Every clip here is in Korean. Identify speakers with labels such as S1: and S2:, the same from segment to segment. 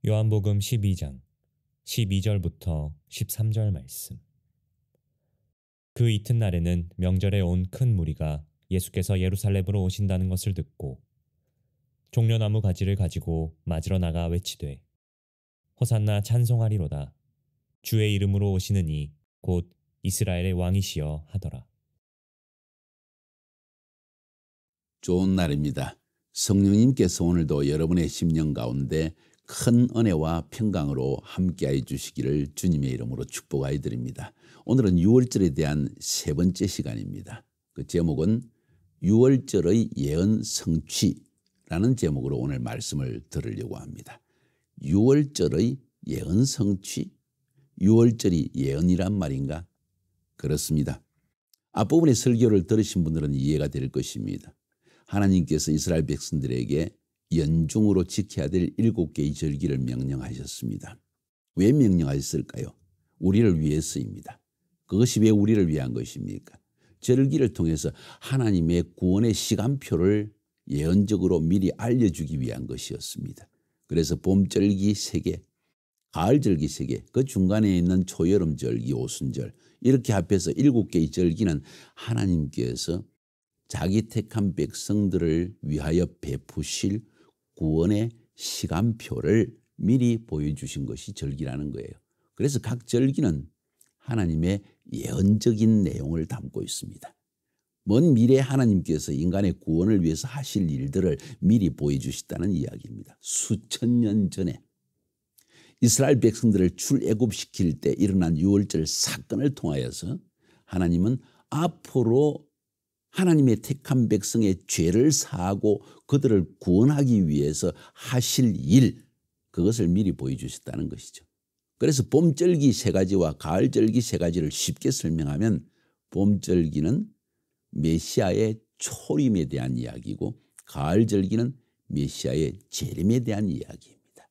S1: 요한복음 12장 12절부터 13절 말씀. 그 이튿날에는 명절에 온 큰 무리가 예수께서 예루살렘으로 오신다는 것을 듣고 종려나무 가지를 가지고 맞으러 나가 외치되 호산나 찬송하리로다. 주의 이름으로 오시는 이 곧 이스라엘의 왕이시여 하더라.
S2: 좋은 날입니다. 성령님께서 오늘도 여러분의 심령 가운데 큰 은혜와 평강으로 함께해 주시기를 주님의 이름으로 축복하여 드립니다. 오늘은 6월절에 대한 세 번째 시간입니다. 그 제목은 6월절의 예언 성취라는 제목으로 오늘 말씀을 들으려고 합니다. 6월절의 예언 성취? 6월절이 예언이란 말인가? 그렇습니다. 앞부분의 설교를 들으신 분들은 이해가 될 것입니다. 하나님께서 이스라엘 백성들에게 연중으로 지켜야 될 7개의 절기를 명령하셨습니다. 왜 명령하셨을까요? 우리를 위해서입니다. 그것이 왜 우리를 위한 것입니까? 절기를 통해서 하나님의 구원의 시간표를 예언적으로 미리 알려주기 위한 것이었습니다. 그래서 봄절기 3개, 가을절기 3개, 그 중간에 있는 초여름절기, 오순절 이렇게 합해서 7개의 절기는 하나님께서 자기 택한 백성들을 위하여 베푸실 구원의 시간표를 미리 보여주신 것이 절기라는 거예요. 그래서 각 절기는 하나님의 예언적인 내용을 담고 있습니다. 먼 미래에 하나님께서 인간의 구원을 위해서 하실 일들을 미리 보여주셨다는 이야기입니다. 수천 년 전에 이스라엘 백성들을 출애굽시킬 때 일어난 6월절 사건을 통하여서 하나님은 앞으로 하나님의 택한 백성의 죄를 사하고 그들을 구원하기 위해서 하실 일, 그것을 미리 보여주셨다는 것이죠. 그래서 봄절기 3가지와 가을절기 3가지를 쉽게 설명하면 봄절기는 메시아의 초림에 대한 이야기고 가을절기는 메시아의 재림에 대한 이야기입니다.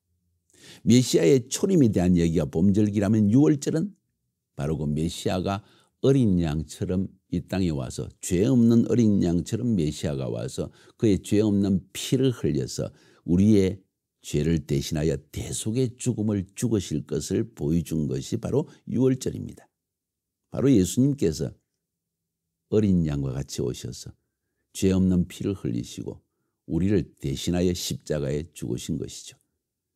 S2: 메시아의 초림에 대한 얘기가 봄절기라면 6월절은 바로 그 메시아가 어린 양처럼 이 땅에 와서 죄 없는 어린 양처럼 메시아가 와서 그의 죄 없는 피를 흘려서 우리의 죄를 대신하여 대속의 죽음을 죽으실 것을 보여준 것이 바로 6월절입니다. 바로 예수님께서 어린 양과 같이 오셔서 죄 없는 피를 흘리시고 우리를 대신하여 십자가에 죽으신 것이죠.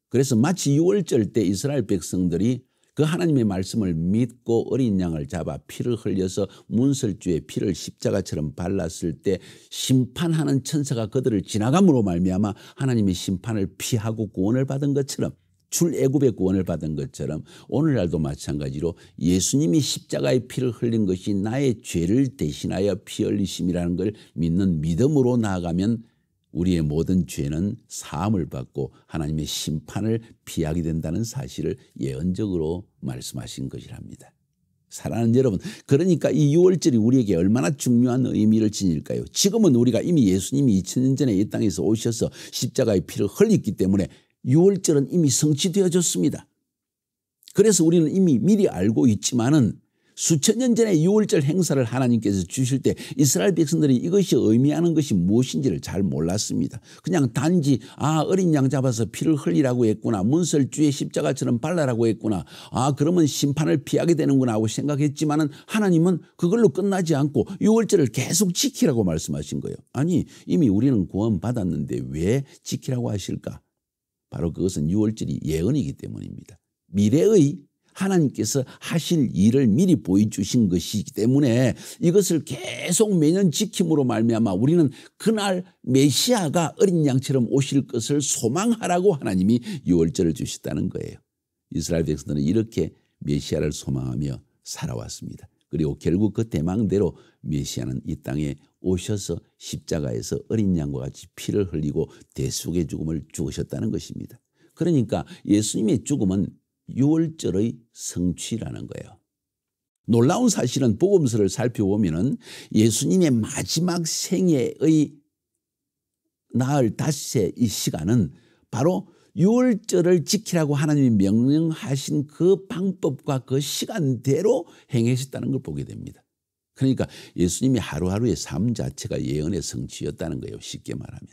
S2: 그래서 마치 6월절 때 이스라엘 백성들이 그 하나님의 말씀을 믿고 어린 양을 잡아 피를 흘려서 문설주에 피를 십자가처럼 발랐을 때 심판하는 천사가 그들을 지나감으로 말미암아 하나님의 심판을 피하고 구원을 받은 것처럼, 출애굽의 구원을 받은 것처럼 오늘날도 마찬가지로 예수님이 십자가의 피를 흘린 것이 나의 죄를 대신하여 피 흘리심이라는 걸 믿는 믿음으로 나아가면 우리의 모든 죄는 사함을 받고 하나님의 심판을 피하게 된다는 사실을 예언적으로 말씀하신 것이랍니다. 사랑하는 여러분, 그러니까 이 6월절이 우리에게 얼마나 중요한 의미를 지닐까요? 지금은 우리가 이미 예수님이 2000년 전에 이 땅에서 오셔서 십자가의 피를 흘렸기 때문에 6월절은 이미 성취되어졌습니다. 그래서 우리는 이미 미리 알고 있지만은 수천 년 전에 6월절 행사를 하나님께서 주실 때 이스라엘 백성들이 이것이 의미하는 것이 무엇인지를 잘 몰랐습니다. 그냥 단지 어린 양 잡아서 피를 흘리라고 했구나, 문설주에 십자가처럼 발라라고 했구나, 그러면 심판을 피하게 되는구나 하고 생각했지만은 하나님은 그걸로 끝나지 않고 6월절을 계속 지키라고 말씀하신 거예요. 아니, 이미 우리는 구원 받았는데 왜 지키라고 하실까? 바로 그것은 6월절이 예언이기 때문입니다. 미래의 하나님께서 하실 일을 미리 보여주신 것이기 때문에 이것을 계속 매년 지킴으로 말미암아 우리는 그날 메시아가 어린 양처럼 오실 것을 소망하라고 하나님이 6월절을 주셨다는 거예요. 이스라엘 백성들은 이렇게 메시아를 소망하며 살아왔습니다. 그리고 결국 그 대망대로 메시아는 이 땅에 오셔서 십자가에서 어린 양과 같이 피를 흘리고 대속의 죽음을 죽으셨다는 것입니다. 그러니까 예수님의 죽음은 6월절의 성취라는 거예요. 놀라운 사실은 복음서를 살펴보면 예수님의 마지막 생애의 나흘 닷새 이 시간은 바로 6월절을 지키라고 하나님이 명령하신 그 방법과 그 시간대로 행하셨다는 걸 보게 됩니다. 그러니까 예수님이 하루하루의 삶 자체가 예언의 성취였다는 거예요. 쉽게 말하면.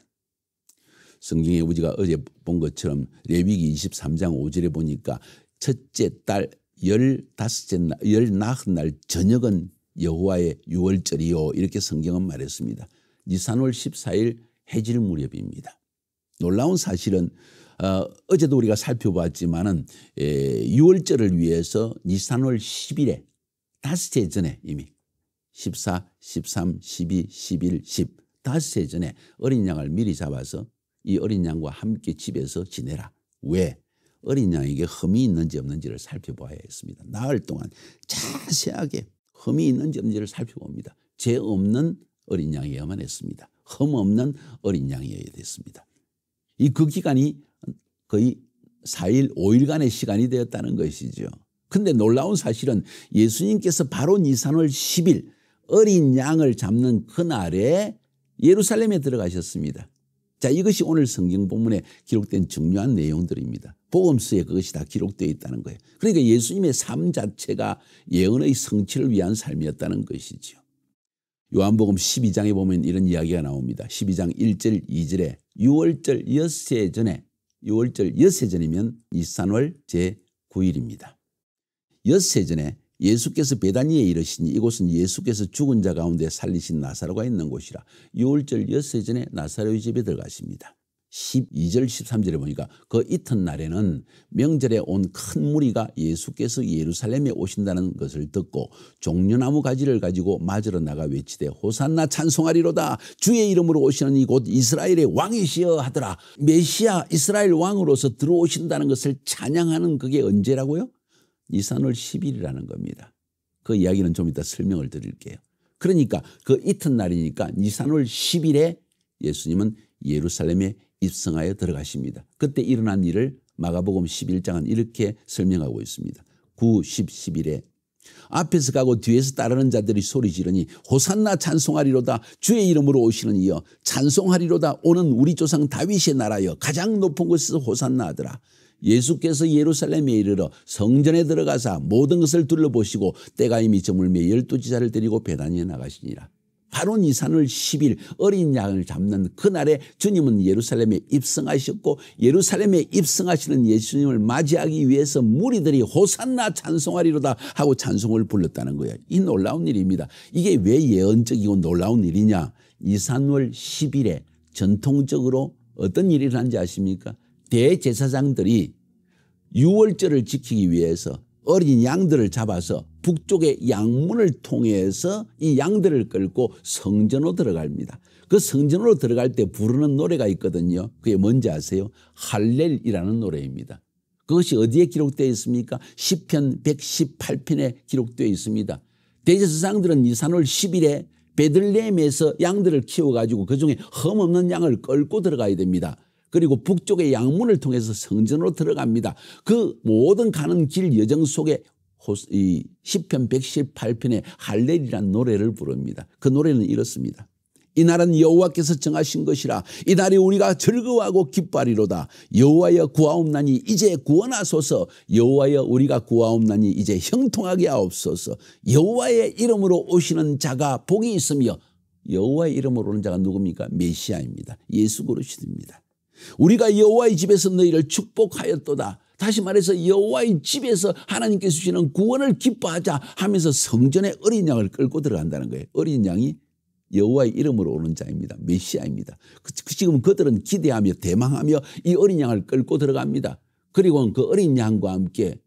S2: 성경에 우리가 어제 본 것처럼 레위기 23장 5절에 보니까 첫째 달 14날 저녁은 여호와의 유월절이요 이렇게 성경은 말했습니다. 니산월 14일 해질 무렵입니다. 놀라운 사실은 어제도 우리가 살펴봤지만은 유월절을 위해서 니산월 10일에 닷새 전에 이미 14, 13, 12, 11, 10 닷새 전에 어린 양을 미리 잡아서 이 어린 양과 함께 집에서 지내라. 왜? 어린 양에게 흠이 있는지 없는지를 살펴봐야 했습니다. 나흘 동안 자세하게 흠이 있는지 없는지를 살펴봅니다. 죄 없는 어린 양이어야만 했습니다. 흠 없는 어린 양이어야 됐습니다. 그 기간이 거의 4일, 5일간의 시간이 되었다는 것이죠. 그런데 놀라운 사실은 예수님께서 바로 니산월 10일 어린 양을 잡는 그날에 예루살렘에 들어가셨습니다. 자, 이것이 오늘 성경 본문에 기록된 중요한 내용들입니다. 복음서에 그것이 다 기록되어 있다는 거예요. 그러니까 예수님의 삶 자체가 예언의 성취를 위한 삶이었다는 것이죠. 요한복음 12장에 보면 이런 이야기가 나옵니다. 12장 1절 2절에 유월절 엿새 전에 유월절 엿새 전이면 니산월 제9일입니다. 엿새 전에 예수께서 베다니에 이르시니 이곳은 예수께서 죽은 자 가운데 살리신 나사로가 있는 곳이라. 유월절 엿새 전에 나사로의 집에 들어가십니다. 12절 13절에 보니까 그 이튿날에는 명절에 온 큰 무리가 예수께서 예루살렘에 오신다는 것을 듣고 종려나무 가지를 가지고 맞으러 나가 외치되 호산나 찬송하리로다. 주의 이름으로 오시는 이곳 이스라엘의 왕이시여 하더라. 메시아 이스라엘 왕으로서 들어오신다는 것을 찬양하는 그게 언제라고요? 니산월 10일이라는 겁니다. 그 이야기는 좀 이따 설명을 드릴게요. 그러니까 그 이튿날이니까 니산월 10일에 예수님은 예루살렘에 입성하여 들어가십니다. 그때 일어난 일을 마가복음 11장은 이렇게 설명하고 있습니다. 9, 10, 11에 앞에서 가고 뒤에서 따르는 자들이 소리 지르니 호산나 찬송하리로다. 주의 이름으로 오시는 이여 찬송하리로다. 오는 우리 조상 다윗의 나라여 가장 높은 곳에서 호산나 하더라. 예수께서 예루살렘에 이르러 성전에 들어가사 모든 것을 둘러보시고 때가 이미 저물매 12지자를 데리고 베다니에 나가시니라. 바로 니산월 10일 어린 양을 잡는 그날에 주님은 예루살렘에 입성하셨고 예루살렘에 입성하시는 예수님을 맞이하기 위해서 무리들이 호산나 찬송하리로다 하고 찬송을 불렀다는 거예요. 이 놀라운 일입니다. 이게 왜 예언적이고 놀라운 일이냐. 니산월 10일에 전통적으로 어떤 일이 일어난지 아십니까? 대제사장들이 유월절을 지키기 위해서 어린 양들을 잡아서 북쪽의 양문을 통해서 이 양들을 끌고 성전으로 들어갑니다. 그 성전으로 들어갈 때 부르는 노래가 있거든요. 그게 뭔지 아세요? 할렐이라는 노래입니다. 그것이 어디에 기록되어 있습니까? 시편 118편에 기록되어 있습니다. 대제사장들은 니산월 10일에 베들레헴에서 양들을 키워가지고 그중에 흠없는 양을 끌고 들어가야 됩니다. 그리고 북쪽의 양문을 통해서 성전으로 들어갑니다. 그 모든 가는 길 여정 속에 이 시편 118편의 할렐이라는 노래를 부릅니다. 그 노래는 이렇습니다. 이 날은 여호와께서 정하신 것이라. 이 날이 우리가 즐거워하고 기뻐하리로다. 여호와여 구하옵나니 이제 구원하소서. 여호와여 우리가 구하옵나니 이제 형통하게 하옵소서. 여호와의 이름으로 오시는 자가 복이 있으며 여호와의 이름으로 오는 자가 누굽니까? 메시아입니다. 예수 그리스도입니다. 우리가 여호와의 집에서 너희를 축복하였도다. 다시 말해서 여호와의 집에서 하나님께서 주시는 구원을 기뻐하자 하면서 성전에 어린 양을 끌고 들어간다는 거예요. 어린 양이 여호와의 이름으로 오는 자입니다. 메시아입니다. 지금 그들은 기대하며 대망하며 이 어린 양을 끌고 들어갑니다. 그리고 그 어린 양과 함께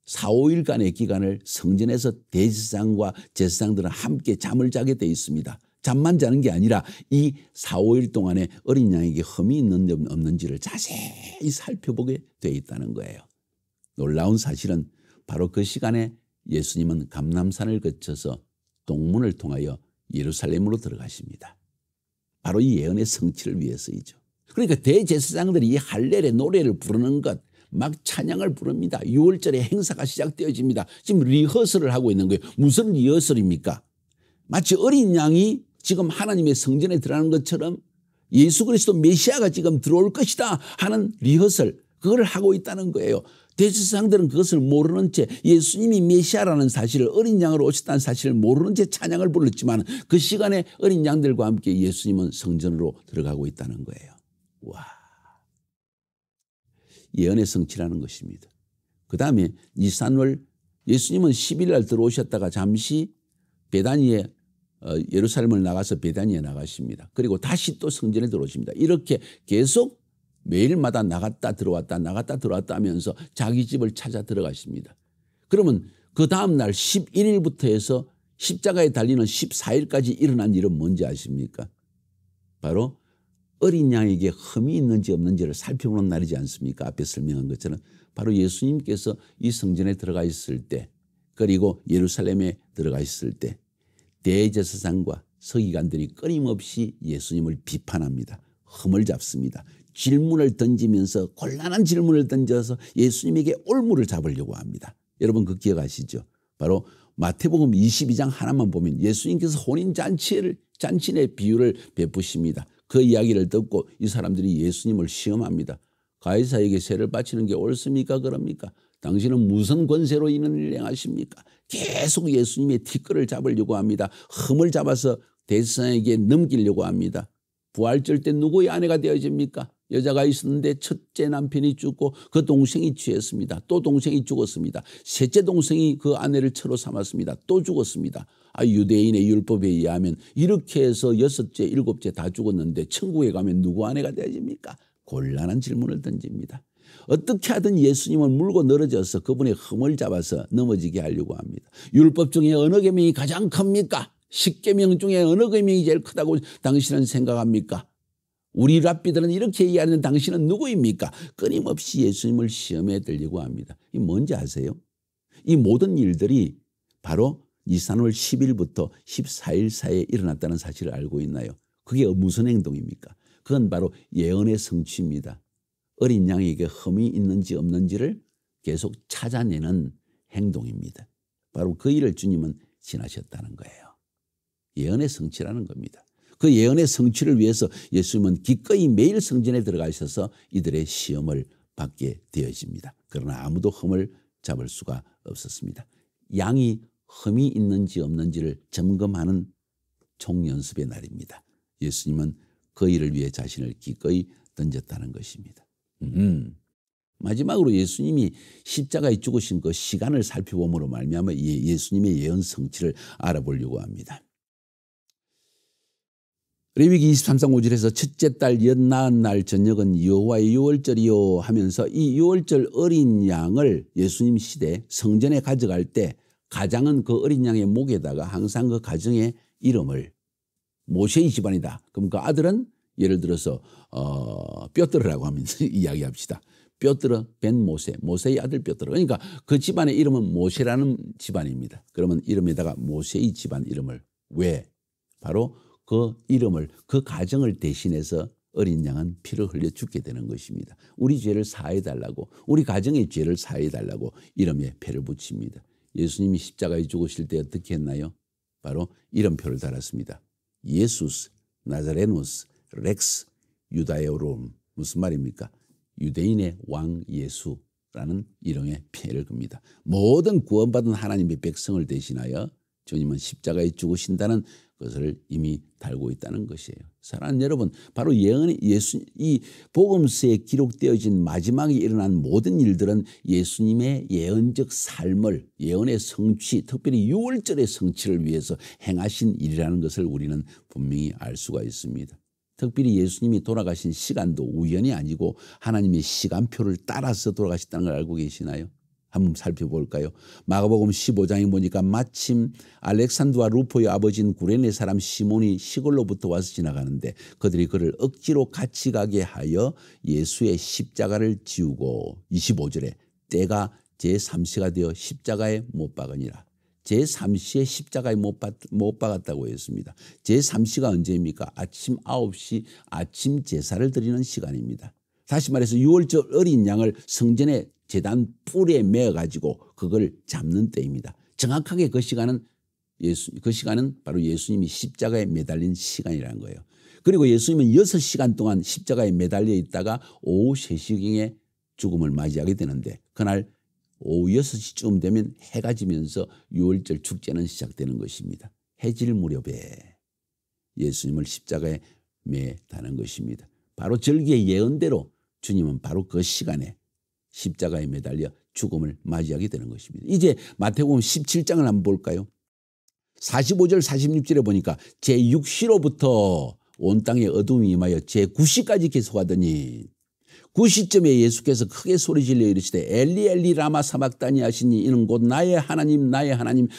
S2: 4, 5일간의 기간을 성전에서 대제사장과 제사장들은 함께 잠을 자게 되어 있습니다. 잠만 자는 게 아니라 이 4, 5일 동안에 어린 양에게 흠이 있는지 없는지를 자세히 살펴보게 되어 있다는 거예요. 놀라운 사실은 바로 그 시간에 예수님은 감람산을 거쳐서 동문을 통하여 예루살렘으로 들어가십니다. 바로 이 예언의 성취를 위해서이죠. 그러니까 대제사장들이 이 할렐의 노래를 부르는 것, 막 찬양을 부릅니다. 6월절에 행사가 시작되어집니다. 지금 리허설을 하고 있는 거예요. 무슨 리허설입니까? 마치 어린 양이 지금 하나님의 성전에 들어가는 것처럼 예수 그리스도 메시아가 지금 들어올 것이다 하는 리허설, 그걸 하고 있다는 거예요. 대제사장들은 그것을 모르는 채 예수님이 메시아라는 사실을, 어린 양으로 오셨다는 사실을 모르는 채 찬양을 불렀지만 그 시간에 어린 양들과 함께 예수님은 성전으로 들어가고 있다는 거예요. 와, 예언의 성취라는 것입니다. 그 다음에 니산월, 예수님은 10일 날 들어오셨다가 잠시 베다니에 예루살렘을 나가서 베다니에 나가십니다. 그리고 다시 또 성전에 들어오십니다. 이렇게 계속 매일마다 나갔다 들어왔다 나갔다 들어왔다 하면서 자기 집을 찾아 들어가십니다. 그러면 그 다음 날 11일부터 해서 십자가에 달리는 14일까지 일어난 일은 뭔지 아십니까? 바로 어린 양에게 흠이 있는지 없는지를 살펴보는 날이지 않습니까? 앞에 설명한 것처럼 바로 예수님께서 이 성전에 들어가 있을 때, 그리고 예루살렘에 들어가 있을 때 대제사장과 서기관들이 끊임없이 예수님을 비판합니다. 흠을 잡습니다. 질문을 던지면서, 곤란한 질문을 던져서 예수님에게 올무를 잡으려고 합니다. 여러분 그 기억하시죠? 바로 마태복음 22장 하나만 보면 예수님께서 혼인잔치의 비유를 베푸십니다. 그 이야기를 듣고 이 사람들이 예수님을 시험합니다. 가이사에게 세를 바치는 게 옳습니까? 그럽니까? 당신은 무슨 권세로 이런 일을 행하십니까? 계속 예수님의 티끌을 잡으려고 합니다. 흠을 잡아서 대제사장에게 넘기려고 합니다. 부활절 때 누구의 아내가 되어집니까? 여자가 있었는데 첫째 남편이 죽고 그 동생이 취했습니다. 또 동생이 죽었습니다. 셋째 동생이 그 아내를 처로 삼았습니다. 또 죽었습니다. 유대인의 율법에 의하면 이렇게 해서 여섯째, 일곱째 다 죽었는데 천국에 가면 누구 아내가 되어집니까? 곤란한 질문을 던집니다. 어떻게 하든 예수님을 물고 늘어져서 그분의 흠을 잡아서 넘어지게 하려고 합니다. 율법 중에 어느 계명이 가장 큽니까? 10계명 중에 어느 계명이 제일 크다고 당신은 생각합니까? 우리 랍비들은 이렇게 얘기하는 당신은 누구입니까? 끊임없이 예수님을 시험에 들려고 합니다. 이 뭔지 아세요? 이 모든 일들이 바로 니산월 10일부터 14일 사이에 일어났다는 사실을 알고 있나요? 그게 무슨 행동입니까? 그건 바로 예언의 성취입니다. 어린 양에게 흠이 있는지 없는지를 계속 찾아내는 행동입니다. 바로 그 일을 주님은 지나셨다는 거예요. 예언의 성취라는 겁니다. 그 예언의 성취를 위해서 예수님은 기꺼이 매일 성전에 들어가셔서 이들의 시험을 받게 되어집니다. 그러나 아무도 흠을 잡을 수가 없었습니다. 양이 흠이 있는지 없는지를 점검하는 총연습의 날입니다. 예수님은 그 일을 위해 자신을 기꺼이 던졌다는 것입니다. 마지막으로 예수님이 십자가에 죽으신 그 시간을 살펴봄으로 말미암아 예수님의 예언 성취를 알아보려고 합니다. 레위기 23장 5절에서 첫째 달 엿나은 날 저녁은 여호와의 유월절이요 하면서 이 유월절 어린 양을 예수님 시대 성전에 가져갈 때 가장은 그 어린 양의 목에다가 항상 그 가정의 이름을 모세의 집안이다. 그럼 그 아들은 예를 들어서 뼈들으라고 하면서 이야기합시다. 뼈들어 벤 모세, 모세의 아들 뼈들어. 그러니까 그 집안의 이름은 모세라는 집안입니다. 그러면 이름에다가 모세의 집안 이름을 왜? 바로 그 이름을, 그 가정을 대신해서 어린 양은 피를 흘려 죽게 되는 것입니다. 우리 죄를 사해달라고, 우리 가정의 죄를 사해달라고 이름에 패를 붙입니다. 예수님이 십자가에 죽으실 때 어떻게 했나요? 바로 이름표를 달았습니다. 예수스 나자레누스 렉스 유다에오롬. 무슨 말입니까? 유대인의 왕 예수라는 이름에 패를 겁니다. 모든 구원받은 하나님의 백성을 대신하여 주님은 십자가에 죽으신다는 것을 이미 달고 있다는 것이에요. 사랑하는 여러분, 바로 이 복음서에 기록되어진 마지막에 일어난 모든 일들은 예수님의 예언적 삶을, 예언의 성취, 특별히 유월절의 성취를 위해서 행하신 일이라는 것을 우리는 분명히 알 수가 있습니다. 특별히 예수님이 돌아가신 시간도 우연이 아니고 하나님의 시간표를 따라서 돌아가셨다는 걸 알고 계시나요? 한번 살펴볼까요? 마가복음 15장에 보니까 마침 알렉산드와 루포의 아버지인 구레네 사람 시몬이 시골로부터 와서 지나가는데 그들이 그를 억지로 같이 가게 하여 예수의 십자가를 지우고 25절에 때가 제3시가 되어 십자가에 못 박으니라. 제3시에 십자가에 못 박았다고 했습니다. 제3시가 언제입니까? 아침 9시 아침 제사를 드리는 시간입니다. 다시 말해서 유월절 어린 양을 성전에 제단 뿔에 매어가지고 그걸 잡는 때입니다. 정확하게 그 시간은 바로 예수님이 십자가에 매달린 시간이라는 거예요. 그리고 예수님은 6시간 동안 십자가에 매달려 있다가 오후 3시경에 죽음을 맞이하게 되는데 그날 오후 6시쯤 되면 해가 지면서 유월절 축제는 시작되는 것입니다. 해질 무렵에 예수님을 십자가에 매다는 것입니다. 바로 절기의 예언대로 주님은 바로 그 시간에 십자가에 매달려 죽음을 맞이하게 되는 것입니다. 이제 마태복음 17장을 한번 볼까요? 45절 46절에 보니까 제6시로부터 온 땅에 어둠이 임하여 제9시까지 계속하더니 9시쯤에 예수께서 크게 소리질러 이르시되 엘리 엘리 라마 사박다니 하시니 이는 곧 나의 하나님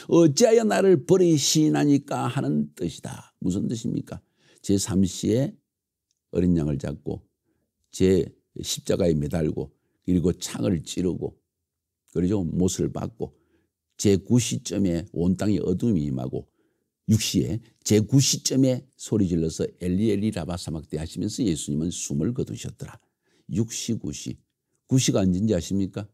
S2: 어찌하여 나를 버리시나니까 하는 뜻이다. 무슨 뜻입니까? 제3시에 어린 양을 잡고 제 십자가에 매달고 그리고 창을 찌르고 그리고 못을 박고 제9시쯤에 온 땅에 어둠이 임하고 6시에 제9시쯤에 소리질러서 엘리 엘리 라마 사박다니 하시면서 예수님은 숨을 거두셨더라. 6시, 9시. 9시가 언제인지 아십니까?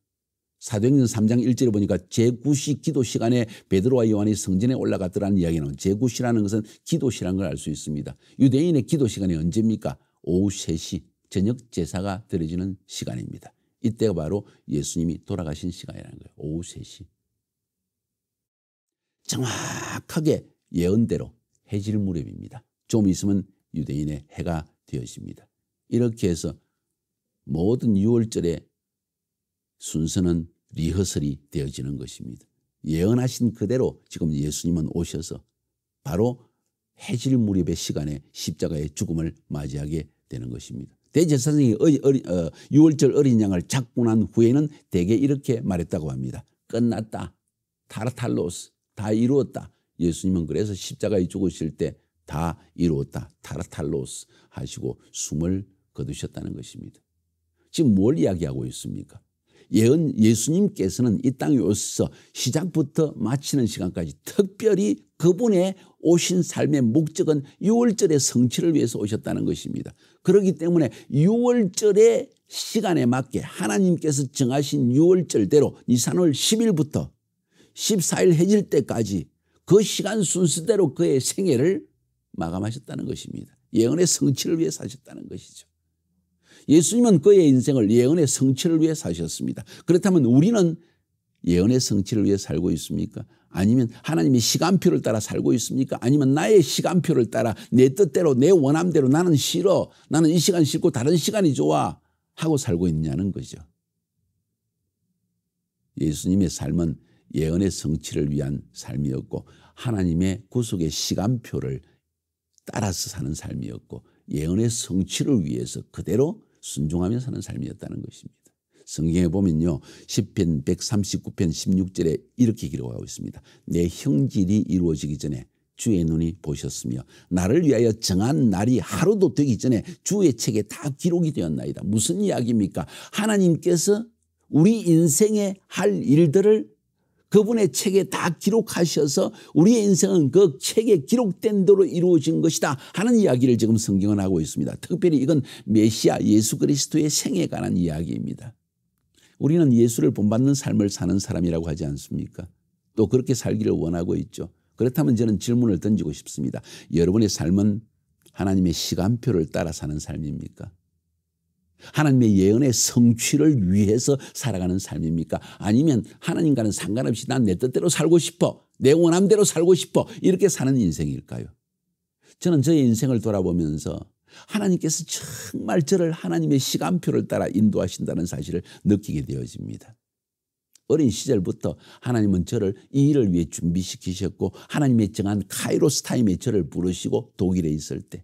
S2: 사도행전 3장 1절에 보니까 제9시 기도 시간에 베드로와 요한이 성전에 올라갔더라는 이야기는 제9시라는 것은 기도 시라는 걸 알 수 있습니다. 유대인의 기도 시간이 언제입니까? 오후 3시 저녁 제사가 드려지는 시간입니다. 이때가 바로 예수님이 돌아가신 시간이라는 거예요. 오후 3시. 정확하게 예언대로 해질 무렵입니다. 좀 있으면 유대인의 해가 되어집니다. 이렇게 해서 모든 6월절의 순서는 리허설이 되어지는 것입니다. 예언하신 그대로 지금 예수님은 오셔서 바로 해질 무렵의 시간에 십자가의 죽음을 맞이하게 되는 것입니다. 대제사장이 6월절 어린 양을 잡고 난 후에는 대개 이렇게 말했다고 합니다. 끝났다. 타르탈로스. 다 이루었다. 예수님은 그래서 십자가에 죽으실 때 다 이루었다. 타르탈로스 하시고 숨을 거두셨다는 것입니다. 지금 뭘 이야기하고 있습니까? 예수님께서는 이 땅에 오셔서 시작부터 마치는 시간까지 특별히 그분의 오신 삶의 목적은 6월절의 성취를 위해서 오셨다는 것입니다. 그렇기 때문에 6월절의 시간에 맞게 하나님께서 정하신 6월절대로 니산월 10일부터 14일 해질 때까지 그 시간 순서대로 그의 생애를 마감하셨다는 것입니다. 예언의 성취를 위해 사셨다는 것이죠. 예수님은 그의 인생을 예언의 성취를 위해 사셨습니다. 그렇다면 우리는 예언의 성취를 위해 살고 있습니까? 아니면 하나님의 시간표를 따라 살고 있습니까? 아니면 나의 시간표를 따라 내 뜻대로 내 원함대로 나는 싫어. 나는 이 시간 싫고 다른 시간이 좋아. 하고 살고 있냐는 거죠. 예수님의 삶은 예언의 성취를 위한 삶이었고 하나님의 구속의 시간표를 따라서 사는 삶이었고 예언의 성취를 위해서 그대로 순종하며 사는 삶이었다는 것입니다. 성경에 보면요. 시편 139편 16절에 이렇게 기록하고 있습니다. 내 형질이 이루어지기 전에 주의 눈이 보셨으며 나를 위하여 정한 날이 하루도 되기 전에 주의 책에 다 기록이 되었나이다. 무슨 이야기입니까? 하나님께서 우리 인생에 할 일들을 그분의 책에 다 기록하셔서 우리의 인생은 그 책에 기록된 대로 이루어진 것이다 하는 이야기를 지금 성경은 하고 있습니다. 특별히 이건 메시아 예수 그리스도의 생에 관한 이야기입니다. 우리는 예수를 본받는 삶을 사는 사람이라고 하지 않습니까? 또 그렇게 살기를 원하고 있죠. 그렇다면 저는 질문을 던지고 싶습니다. 여러분의 삶은 하나님의 시간표를 따라 사는 삶입니까? 하나님의 예언의 성취를 위해서 살아가는 삶입니까? 아니면 하나님과는 상관없이 난 내 뜻대로 살고 싶어. 내 원함대로 살고 싶어. 이렇게 사는 인생일까요? 저는 저의 인생을 돌아보면서 하나님께서 정말 저를 하나님의 시간표를 따라 인도하신다는 사실을 느끼게 되어집니다. 어린 시절부터 하나님은 저를 이 일을 위해 준비시키셨고 하나님의 정한 카이로스 타임에 저를 부르시고 독일에 있을 때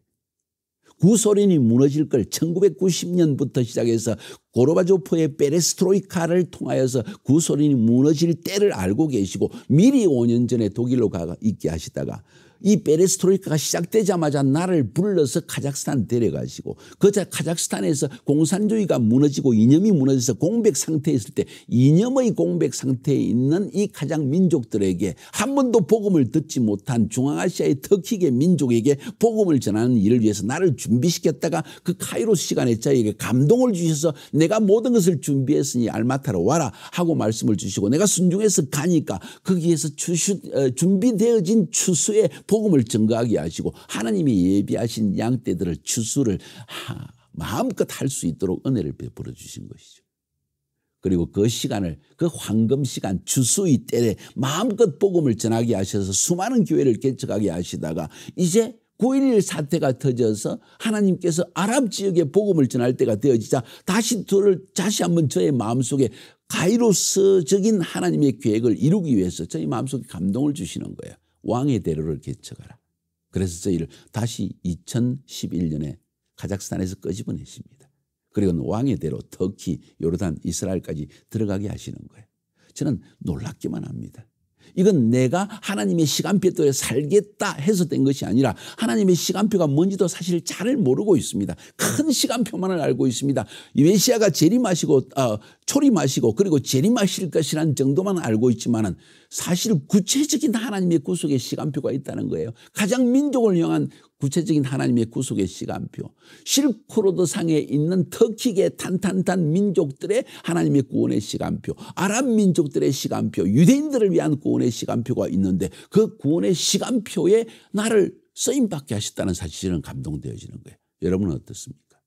S2: 구소련이 무너질 걸 1990년부터 시작해서 고르바초프의 페레스트로이카를 통하여서 구소련이 무너질 때를 알고 계시고 미리 5년 전에 독일로 가 있게 하시다가 이 페레스트로이카가 시작되자마자 나를 불러서 카자흐스탄 데려가시고 그 카자흐스탄에서 공산주의가 무너지고 이념이 무너져서 공백 상태에 있을 때 이념의 공백 상태에 있는 이 카자흐 민족들에게 한 번도 복음을 듣지 못한 중앙아시아의 터키계 민족에게 복음을 전하는 일을 위해서 나를 준비시켰다가 그 카이로스 시간에 저에게 감동을 주셔서 내가 모든 것을 준비했으니 알마타로 와라 하고 말씀을 주시고 내가 순종해서 가니까 거기에서 준비되어진 추수의 복음을 증거하게 하시고 하나님이 예비하신 양떼들을 추수를 마음껏 할 수 있도록 은혜를 베풀어 주신 것이죠. 그리고 그 시간을 그 황금 시간 추수의 때에 마음껏 복음을 전하게 하셔서 수많은 교회를 개척하게 하시다가 이제 9.11 사태가 터져서 하나님께서 아랍 지역에 복음을 전할 때가 되어지자 다시 한번 저의 마음속에 가이로스적인 하나님의 계획을 이루기 위해서 저희 마음속에 감동을 주시는 거예요. 왕의 대로를 개척하라. 그래서 저희를 다시 2011년에 카자흐스탄에서 끄집어내십니다. 그리고 왕의 대로 터키, 요르단, 이스라엘까지 들어가게 하시는 거예요. 저는 놀랍기만 합니다. 이건 내가 하나님의 시간표에 살겠다 해서 된 것이 아니라 하나님의 시간표가 뭔지도 사실 잘 모르고 있습니다. 큰 시간표만을 알고 있습니다. 메시아가 초림하시고 그리고 재림하실 것이라는 정도만 알고 있지만은 사실 구체적인 하나님의 구속의 시간표가 있다는 거예요. 가장 민족을 향한 구체적인 하나님의 구속의 시간표. 실크로드 상에 있는 터키계 탄탄탄 민족들의 하나님의 구원의 시간표, 아랍 민족들의 시간표, 유대인들을 위한 구원의 시간표가 있는데 그 구원의 시간표에 나를 쓰임받게 하셨다는 사실은 감동되어지는 거예요. 여러분은 어떻습니까?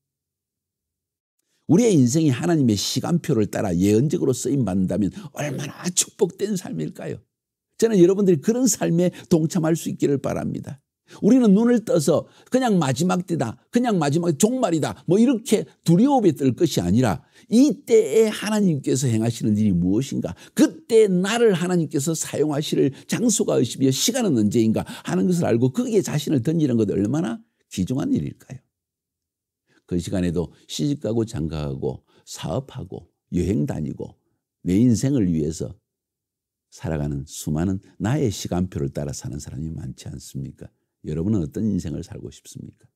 S2: 우리의 인생이 하나님의 시간표를 따라 예언적으로 쓰임받는다면 얼마나 축복된 삶일까요? 저는 여러분들이 그런 삶에 동참할 수 있기를 바랍니다. 우리는 눈을 떠서 그냥 마지막 때다, 그냥 마지막 종말이다 뭐 이렇게 두려움에 떨 것이 아니라 이때에 하나님께서 행하시는 일이 무엇인가, 그때 나를 하나님께서 사용하실 장소가 어디며 시간은 언제인가 하는 것을 알고 거기에 자신을 던지는 것 얼마나 귀중한 일일까요? 그 시간에도 시집가고 장가가고 사업하고 여행 다니고 내 인생을 위해서 살아가는 수많은 나의 시간표를 따라 사는 사람이 많지 않습니까? 여러분은 어떤 인생을 살고 싶습니까?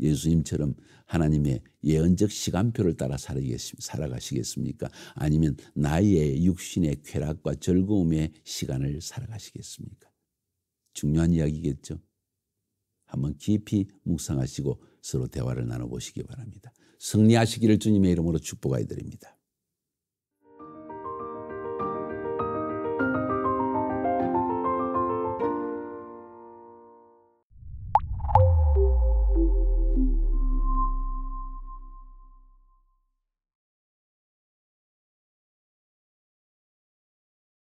S2: 예수님처럼 하나님의 예언적 시간표를 따라 살아가시겠습니까? 아니면 나의 육신의 쾌락과 즐거움의 시간을 살아가시겠습니까? 중요한 이야기겠죠. 한번 깊이 묵상하시고 서로 대화를 나눠보시기 바랍니다. 승리하시기를 주님의 이름으로 축복하여 드립니다.